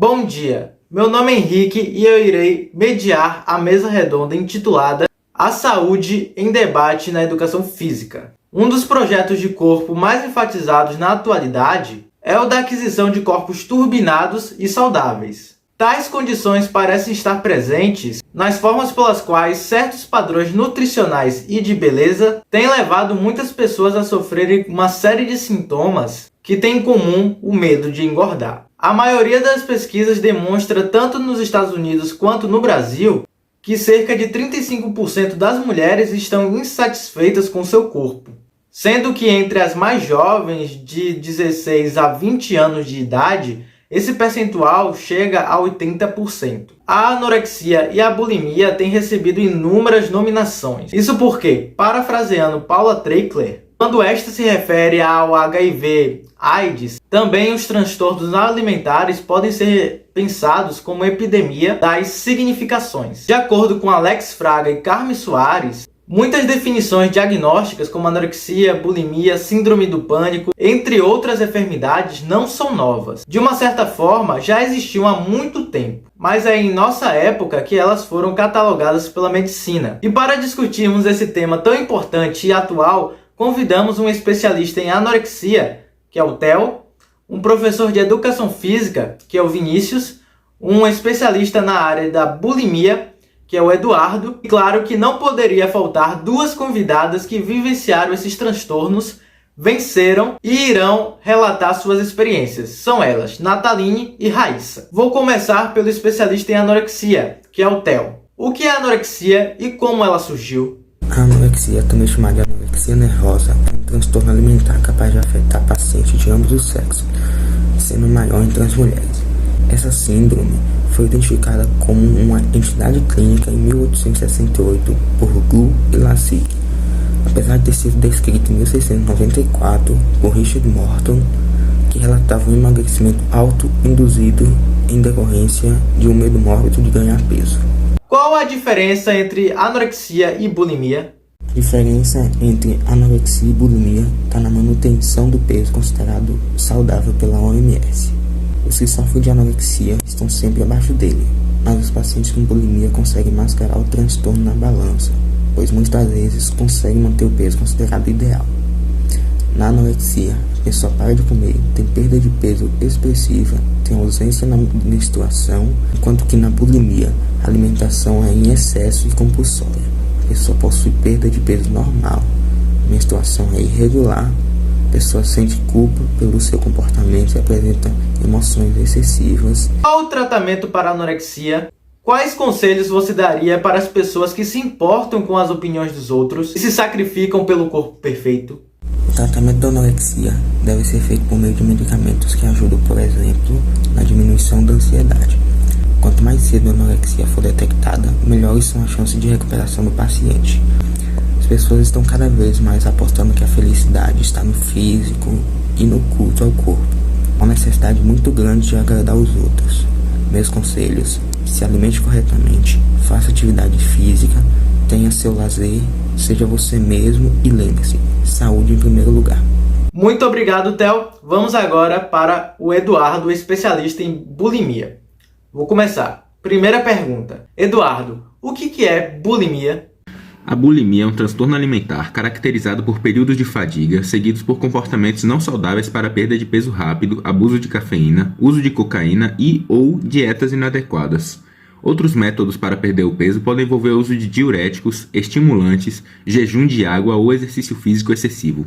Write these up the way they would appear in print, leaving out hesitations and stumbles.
Bom dia, meu nome é Henrique e eu irei mediar a mesa redonda intitulada A Saúde em Debate na Educação Física. Um dos projetos de corpo mais enfatizados na atualidade é o da aquisição de corpos turbinados e saudáveis. Tais condições parecem estar presentes nas formas pelas quais certos padrões nutricionais e de beleza têm levado muitas pessoas a sofrerem uma série de sintomas que têm em comum o medo de engordar. A maioria das pesquisas demonstra, tanto nos Estados Unidos quanto no Brasil, que cerca de 35% das mulheres estão insatisfeitas com seu corpo, sendo que entre as mais jovens, de 16 a 20 anos de idade, esse percentual chega a 80%. A anorexia e a bulimia têm recebido inúmeras nominações. Isso porque, parafraseando Paula Treichler, quando esta se refere ao HIV/AIDS, também os transtornos alimentares podem ser pensados como epidemia das significações. De acordo com Alex Fraga e Carmen Soares, muitas definições diagnósticas como anorexia, bulimia, síndrome do pânico, entre outras enfermidades, não são novas. De uma certa forma, já existiam há muito tempo, mas é em nossa época que elas foram catalogadas pela medicina. E para discutirmos esse tema tão importante e atual, convidamos um especialista em anorexia, que é o Theo, um professor de educação física, que é o Vinícius, um especialista na área da bulimia, que é o Eduardo, e claro que não poderia faltar duas convidadas que vivenciaram esses transtornos, venceram e irão relatar suas experiências. São elas, Nataline e Raíssa. Vou começar pelo especialista em anorexia, que é o Theo. O que é anorexia e como ela surgiu? A anorexia, também chamada de anorexia nervosa, é um transtorno alimentar capaz de afetar pacientes de ambos os sexos, sendo maior entre as mulheres. Essa síndrome foi identificada como uma entidade clínica em 1868 por Glu e Lassig, apesar de ter sido descrita em 1694 por Richard Morton, que relatava um emagrecimento auto-induzido em decorrência de um medo mórbido de ganhar peso. Qual a diferença entre anorexia e bulimia? A diferença entre anorexia e bulimia está na manutenção do peso considerado saudável pela OMS. Os que sofrem de anorexia estão sempre abaixo dele, mas os pacientes com bulimia conseguem mascarar o transtorno na balança, pois muitas vezes conseguem manter o peso considerado ideal. Na anorexia, a pessoa para de comer, tem perda de peso expressiva, tem ausência na menstruação, enquanto que na bulimia, a alimentação é em excesso e compulsória. A pessoa possui perda de peso normal, a menstruação é irregular, a pessoa sente culpa pelo seu comportamento e apresenta emoções excessivas. Qual o tratamento para anorexia? Quais conselhos você daria para as pessoas que se importam com as opiniões dos outros e se sacrificam pelo corpo perfeito? O tratamento da anorexia deve ser feito por meio de medicamentos que ajudam, por exemplo, na diminuição da ansiedade. Quanto mais cedo a anorexia for detectada, melhores são as chances de recuperação do paciente. As pessoas estão cada vez mais apostando que a felicidade está no físico e no culto ao corpo. Uma necessidade muito grande de agradar os outros. Meus conselhos: se alimente corretamente, faça atividade física, tenha seu lazer, seja você mesmo e lembre-se, saúde em primeiro lugar. Muito obrigado, Theo. Vamos agora para o Eduardo, especialista em bulimia. Vou começar. Primeira pergunta. Eduardo, o que é bulimia? A bulimia é um transtorno alimentar caracterizado por períodos de fadiga, seguidos por comportamentos não saudáveis para perda de peso rápido, abuso de cafeína, uso de cocaína ou dietas inadequadas. Outros métodos para perder o peso podem envolver o uso de diuréticos, estimulantes, jejum de água ou exercício físico excessivo.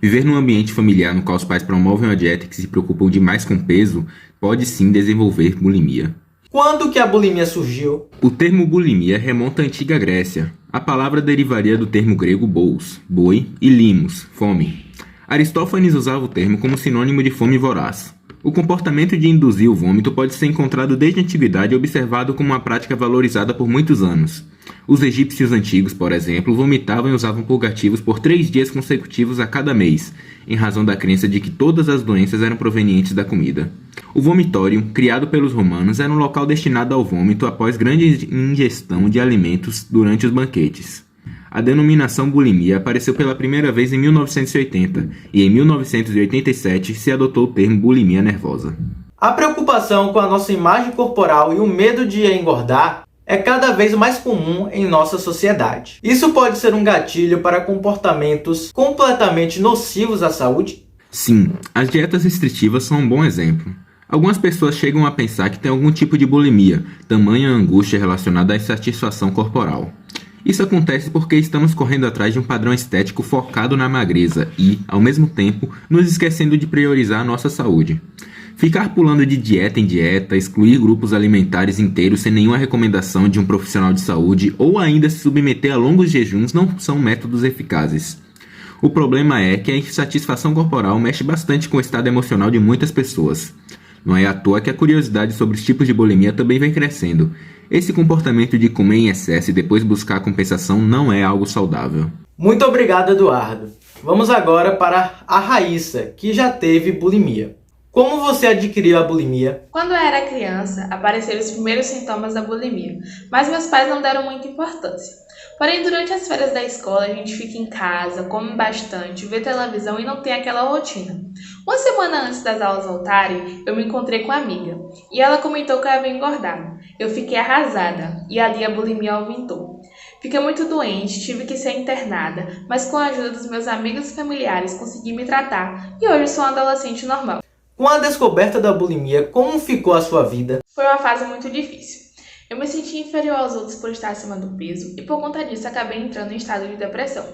Viver num ambiente familiar no qual os pais promovem uma dieta que se preocupam demais com o peso pode sim desenvolver bulimia. Quando que a bulimia surgiu? O termo bulimia remonta à antiga Grécia. A palavra derivaria do termo grego bous, boi, e limos, fome. Aristófanes usava o termo como sinônimo de fome voraz. O comportamento de induzir o vômito pode ser encontrado desde a antiguidade e observado como uma prática valorizada por muitos anos. Os egípcios antigos, por exemplo, vomitavam e usavam purgativos por 3 dias consecutivos a cada mês, em razão da crença de que todas as doenças eram provenientes da comida. O vomitório, criado pelos romanos, era um local destinado ao vômito após grande ingestão de alimentos durante os banquetes. A denominação bulimia apareceu pela primeira vez em 1980 e em 1987 se adotou o termo bulimia nervosa. A preocupação com a nossa imagem corporal e o medo de engordar é cada vez mais comum em nossa sociedade. Isso pode ser um gatilho para comportamentos completamente nocivos à saúde? Sim, as dietas restritivas são um bom exemplo. Algumas pessoas chegam a pensar que tem algum tipo de bulimia, tamanha angústia relacionada à insatisfação corporal. Isso acontece porque estamos correndo atrás de um padrão estético focado na magreza e, ao mesmo tempo, nos esquecendo de priorizar a nossa saúde. Ficar pulando de dieta em dieta, excluir grupos alimentares inteiros sem nenhuma recomendação de um profissional de saúde ou ainda se submeter a longos jejuns não são métodos eficazes. O problema é que a insatisfação corporal mexe bastante com o estado emocional de muitas pessoas. Não é à toa que a curiosidade sobre os tipos de bulimia também vem crescendo. Esse comportamento de comer em excesso e depois buscar compensação não é algo saudável. Muito obrigado, Eduardo. Vamos agora para a Raíssa, que já teve bulimia. Como você adquiriu a bulimia? Quando eu era criança, apareceram os primeiros sintomas da bulimia, mas meus pais não deram muita importância. Porém, durante as férias da escola, a gente fica em casa, come bastante, vê televisão e não tem aquela rotina. Uma semana antes das aulas voltarem, eu me encontrei com uma amiga, e ela comentou que eu havia engordado. Eu fiquei arrasada, e ali a bulimia aumentou. Fiquei muito doente, tive que ser internada, mas com a ajuda dos meus amigos e familiares consegui me tratar, e hoje sou uma adolescente normal. Com a descoberta da bulimia, como ficou a sua vida? Foi uma fase muito difícil. Eu me senti inferior aos outros por estar acima do peso e por conta disso acabei entrando em estado de depressão.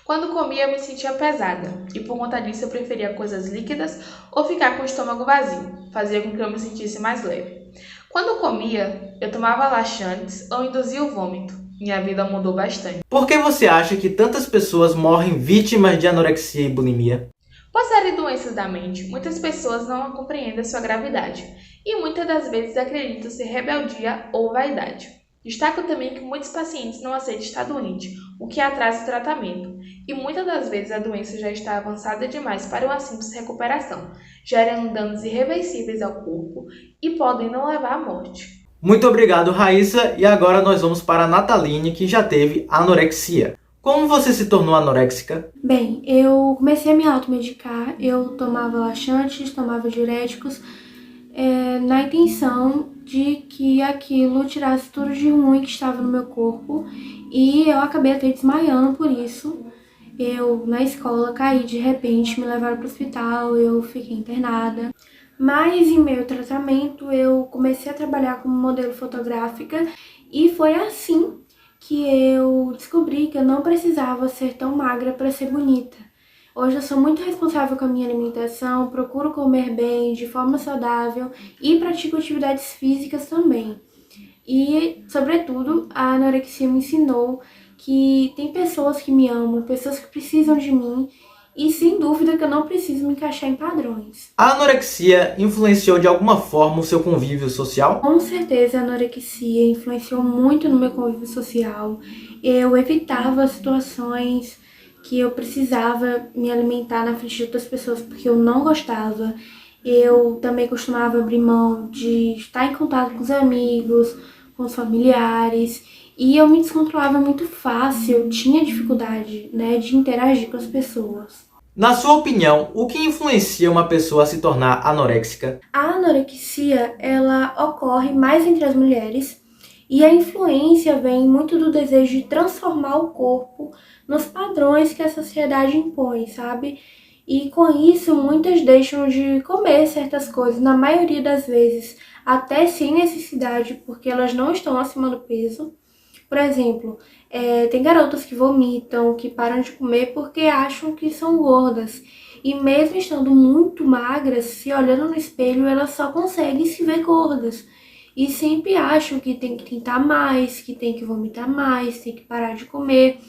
Quando comia eu me sentia pesada e por conta disso eu preferia coisas líquidas ou ficar com o estômago vazio, fazia com que eu me sentisse mais leve. Quando comia, eu tomava laxantes ou induzia o vômito. Minha vida mudou bastante. Por que você acha que tantas pessoas morrem vítimas de anorexia e bulimia? Por serem doenças da mente, muitas pessoas não compreendem a sua gravidade e muitas das vezes acreditam ser rebeldia ou vaidade. Destaco também que muitos pacientes não aceitam estar doente, o que atrasa o tratamento, e muitas das vezes a doença já está avançada demais para uma simples recuperação, gerando danos irreversíveis ao corpo e podem não levar à morte. Muito obrigado, Raíssa, e agora nós vamos para a Nataline, que já teve anorexia. Como você se tornou anoréxica? Bem, eu comecei a me automedicar, eu tomava laxantes, tomava diuréticos, na intenção de que aquilo tirasse tudo de ruim que estava no meu corpo e eu acabei até desmaiando por isso. Eu, na escola, caí de repente, me levaram para o hospital, eu fiquei internada. Mas em meu tratamento eu comecei a trabalhar como modelo fotográfica e foi assim que eu descobri que eu não precisava ser tão magra para ser bonita. Hoje eu sou muito responsável com a minha alimentação, procuro comer bem, de forma saudável e pratico atividades físicas também. E, sobretudo, a anorexia me ensinou que tem pessoas que me amam, pessoas que precisam de mim e, sem dúvida, que eu não preciso me encaixar em padrões. A anorexia influenciou de alguma forma o seu convívio social? Com certeza a anorexia influenciou muito no meu convívio social. Eu evitava situações que eu precisava me alimentar na frente de outras pessoas porque eu não gostava. Eu também costumava abrir mão de estar em contato com os amigos, com os familiares, e eu me descontrolava muito fácil, eu tinha dificuldade, de interagir com as pessoas. Na sua opinião, o que influencia uma pessoa a se tornar anoréxica? A anorexia, ela ocorre mais entre as mulheres e a influência vem muito do desejo de transformar o corpo nos padrões que a sociedade impõe, sabe? E com isso, muitas deixam de comer certas coisas, na maioria das vezes, até sem necessidade, porque elas não estão acima do peso. Por exemplo, tem garotas que vomitam, que param de comer porque acham que são gordas. E mesmo estando muito magras, se olhando no espelho, elas só conseguem se ver gordas. E sempre acham que tem que tentar mais, que tem que vomitar mais, tem que parar de comer.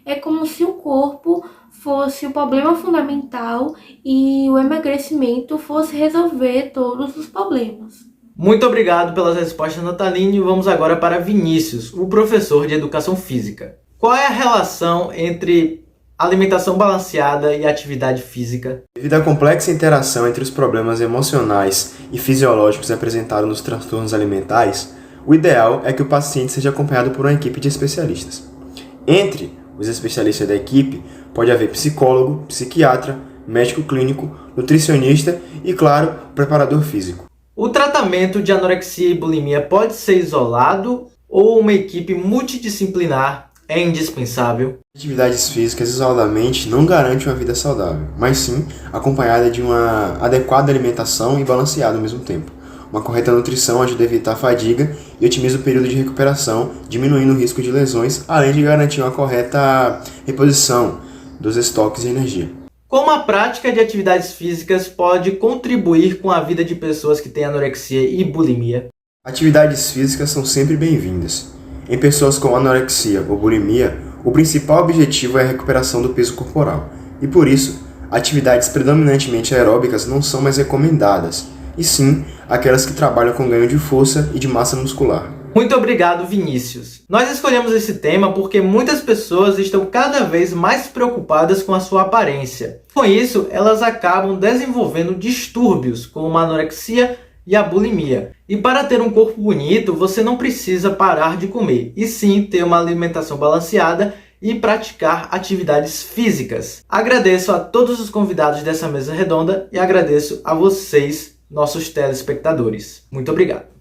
É como se o corpo fosse o problema fundamental e o emagrecimento fosse resolver todos os problemas. Muito obrigado pelas respostas, Nataline. Vamos agora para Vinícius, o professor de Educação Física. Qual é a relação entre alimentação balanceada e atividade física? Devido à complexa interação entre os problemas emocionais e fisiológicos apresentados nos transtornos alimentares, o ideal é que o paciente seja acompanhado por uma equipe de especialistas. Entre os especialistas da equipe, pode haver psicólogo, psiquiatra, médico clínico, nutricionista e, claro, preparador físico. O tratamento de anorexia e bulimia pode ser isolado ou uma equipe multidisciplinar é indispensável? Atividades físicas isoladamente não garante uma vida saudável, mas sim acompanhada de uma adequada alimentação e balanceada ao mesmo tempo. Uma correta nutrição ajuda a evitar a fadiga e otimiza o período de recuperação, diminuindo o risco de lesões, além de garantir uma correta reposição dos estoques de energia. Como a prática de atividades físicas pode contribuir com a vida de pessoas que têm anorexia e bulimia? Atividades físicas são sempre bem-vindas. Em pessoas com anorexia ou bulimia, o principal objetivo é a recuperação do peso corporal, e por isso, atividades predominantemente aeróbicas não são mais recomendadas, e sim aquelas que trabalham com ganho de força e de massa muscular. Muito obrigado, Vinícius. Nós escolhemos esse tema porque muitas pessoas estão cada vez mais preocupadas com a sua aparência. Com isso, elas acabam desenvolvendo distúrbios como a anorexia e a bulimia. E para ter um corpo bonito, você não precisa parar de comer, e sim ter uma alimentação balanceada e praticar atividades físicas. Agradeço a todos os convidados dessa mesa redonda e agradeço a vocês, nossos telespectadores. Muito obrigado.